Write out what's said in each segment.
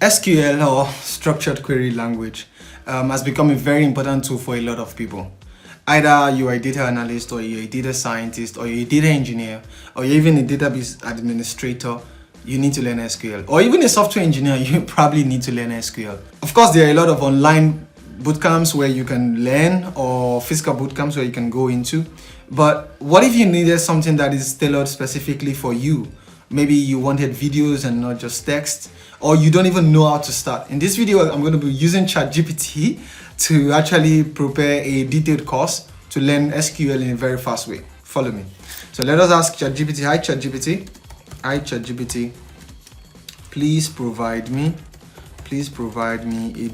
SQL, or structured query language, has become a very important tool for a lot of people. Either you are a data analyst, or you're a data scientist, or you're a data engineer, or you're even a database administrator, you need to learn SQL. Or even a software engineer, you probably need to learn SQL. Of course, there are a lot of online bootcamps where you can learn, or physical bootcamps where you can go into. But what if you needed something that is tailored specifically for you? Maybe you wanted videos and not just text, or you don't even know how to start. In this video, I'm going to be using ChatGPT to actually prepare a detailed course to learn SQL in a very fast way. Follow me. So let us ask ChatGPT. Hi ChatGPT. Hi ChatGPT. Please provide me a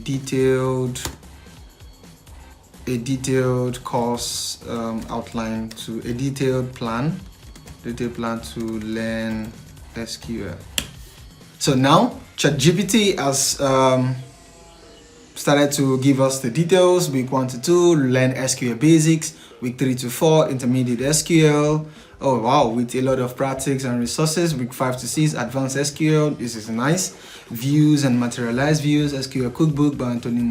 detailed course outline, to a detailed plan to learn SQL. So now ChatGPT has started to give us the details. Week 1 to 2, learn SQL basics. Week 3 to 4, intermediate SQL. Oh wow, with a lot of practice and resources. Week 5 to 6, advanced SQL. This is nice. Views and materialized views. SQL cookbook by Anthony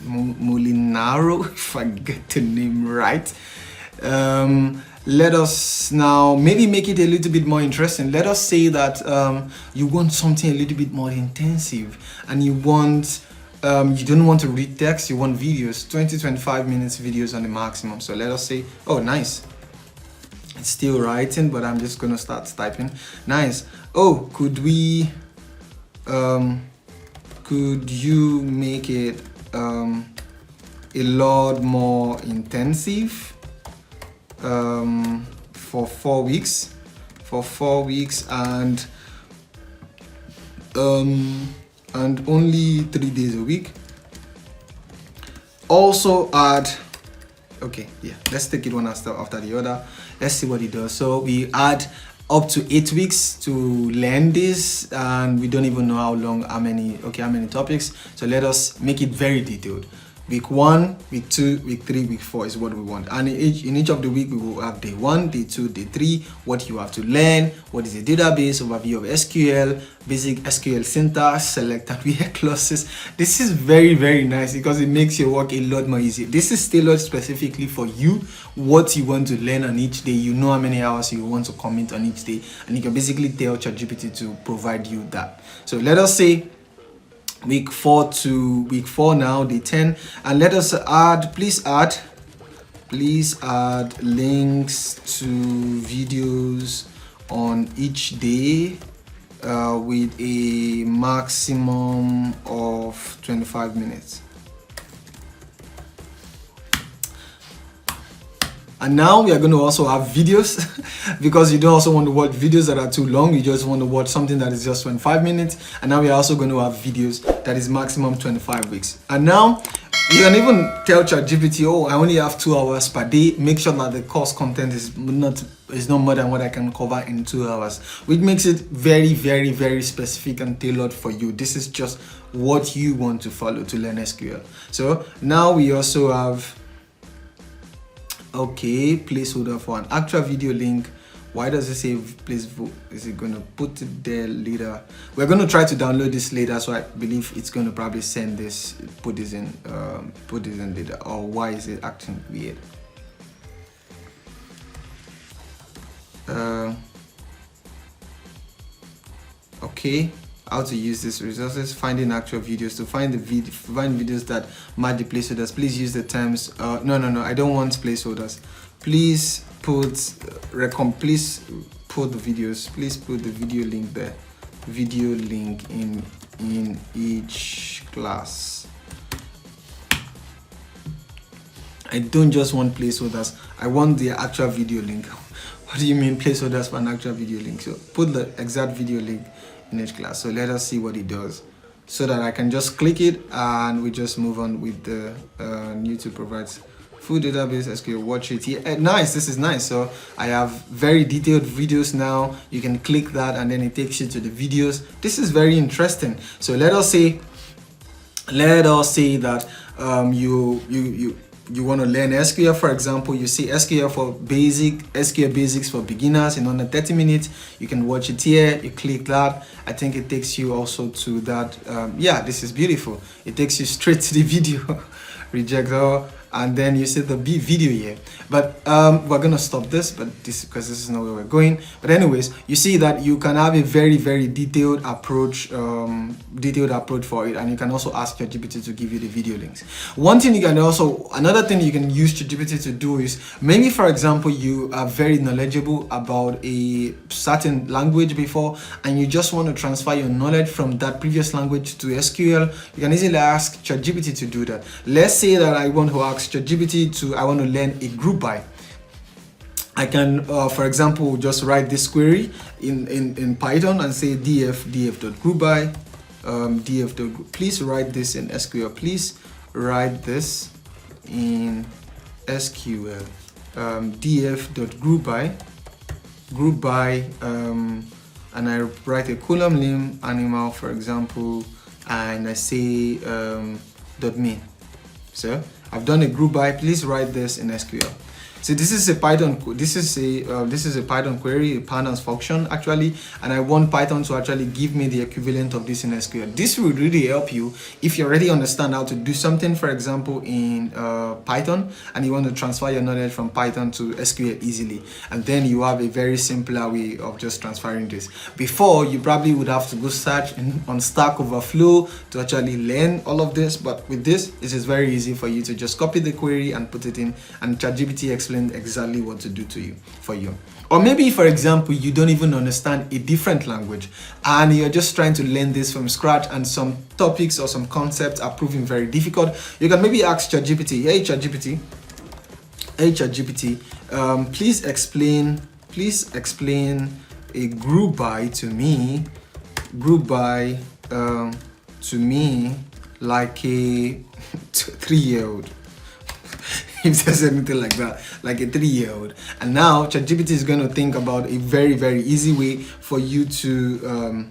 Molinaro, if I get the name right. Let us now maybe make it a little bit more interesting. Let us say that you want something a little bit more intensive, and you want you don't want to read text, you want videos, 20-25 minutes videos on the maximum. So let us say, oh nice, it's still writing, but I'm just gonna start typing. Nice. Oh, could you make it a lot more intensive for 4 weeks, and only 3 days a week. Also add, okay, yeah, let's take it one after the other. Let's see what it does. So we add up to 8 weeks to learn this, and we don't even know how long, how many topics. So let us make it very detailed. Week 1, week 2, week 3, week 4 is what we want. And in each of the week, we will have day 1, day 2, day 3, what you have to learn, what is a database, overview of SQL, basic SQL syntax, select and wear clauses. This is very, very nice because it makes your work a lot more easy. This is tailored specifically for you, what you want to learn on each day. You know how many hours you want to commit on each day, and you can basically tell ChatGPT to provide you that. So let us say week 4 now, day 10, and let us please add links to videos on each day with a maximum of 25 minutes. And now we are going to also have videos because you don't also want to watch videos that are too long. You just want to watch something that is just 25 minutes. And now we are also going to have videos that is maximum 25 weeks. And now you can even tell ChatGPT, oh, I only have 2 hours per day. Make sure that the course content is not more than what I can cover in 2 hours, which makes it very, very, very specific and tailored for you. This is just what you want to follow to learn SQL. So now we also have, okay, placeholder for an actual video link. Why does it say please vote? Is it going to put it there later? We're going to try to download this later, so I believe it's going to probably send this, put this in later. Or why is it acting weird? Okay, how to use these resources, finding actual videos. To find videos that match the placeholders, please use the terms. No, I don't want placeholders. Please put the videos. Please put the video link there. Video link in each class. I don't just want placeholders. I want the actual video link. What do you mean placeholders for an actual video link? So put the exact video link in each class. So let us see what it does, so that I can just click it and we just move on with the YouTube provides full database SQL. Watch it here. Nice, this is nice. So I have very detailed videos now. You can click that and then it takes you to the videos. This is very interesting. So let us say that you want to learn SQL, for example, you see SQL basics for beginners in under 30 minutes. You can watch it here. You click that. I think it takes you also to that. Yeah, this is beautiful. It takes you straight to the video. Reject all. And then you see the video here. But we're gonna stop this, because this is not where we're going. But anyways, you see that you can have a very, very detailed approach for it, and you can also ask ChatGPT to give you the video links. Another thing you can use ChatGPT to do is, maybe for example you are very knowledgeable about a certain language before, and you just want to transfer your knowledge from that previous language to SQL. You can easily ask ChatGPT to do that. Let's say that I want to ask ChatGPT I want to learn a group by. I can, for example, just write this query in Python and say df.groupby, please write this in SQL. Please write this in SQL. df.groupby, and I write a column name animal, for example, and I say .me. So I've done a group by. Please write this in SQL. So this is a Python. This is a Python query, a pandas function actually, and I want Python to actually give me the equivalent of this in SQL. This will really help you if you already understand how to do something, for example, in Python, and you want to transfer your knowledge from Python to SQL easily, and then you have a very simpler way of just transferring this. Before, you probably would have to go search on Stack Overflow to actually learn all of this, but with this, it is very easy for you to just copy the query and put it in, and ChatGPT explains exactly what to do for you. Or maybe, for example, you don't even understand a different language and you're just trying to learn this from scratch, and some topics or some concepts are proving very difficult. You can maybe ask ChatGPT, hey ChatGPT, please explain a group by to me like a 3-year-old. If there's anything like that, like a 3-year-old. And now ChatGPT is going to think about a very, very easy way for you to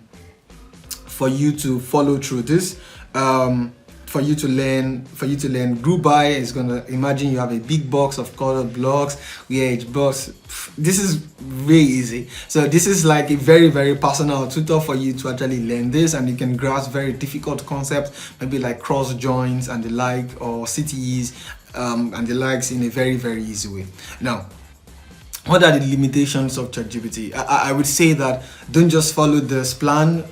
follow through this. For you to learn group by. It's going to imagine you have a big box of colored blocks where each box. This is very easy. So this is like a very, very personal tutor for you to actually learn this, and you can grasp very difficult concepts, maybe like cross joins and the like, or CTEs and the likes, in a very, very easy way. Now, what are the limitations of ChatGPT? I would say that don't just follow this plan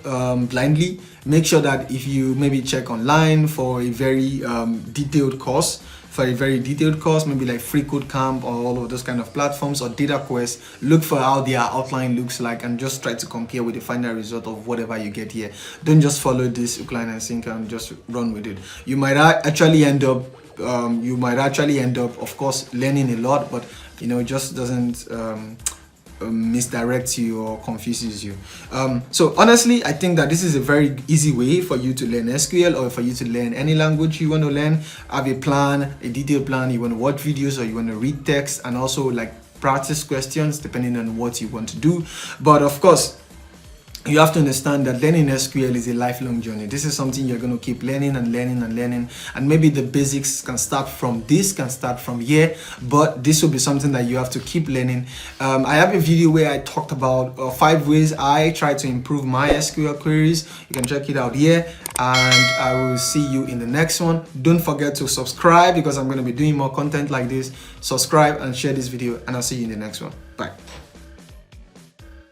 blindly. Make sure that if you maybe check online for a very detailed course, maybe like Free Code Camp or all of those kind of platforms, or Data Quest, look for how their outline looks like and just try to compare with the final result of whatever you get here. Don't just follow this hook, line and sinker and just run with it. You might actually end up of course learning a lot, but it just doesn't misdirect you or confuses you. So honestly, I think that this is a very easy way for you to learn SQL, or for you to learn any language you want to learn. Have a plan, a detailed plan. You want to watch videos, or you want to read text, and also like practice questions depending on what you want to do. But of course, you have to understand that learning SQL is a lifelong journey. This is something you're going to keep learning and learning and learning. And maybe the basics can start from here, but this will be something that you have to keep learning. I have a video where I talked about 5 ways I try to improve my SQL queries. You can check it out here, and I will see you in the next one. Don't forget to subscribe, because I'm going to be doing more content like this. Subscribe and share this video, and I'll see you in the next one. Bye.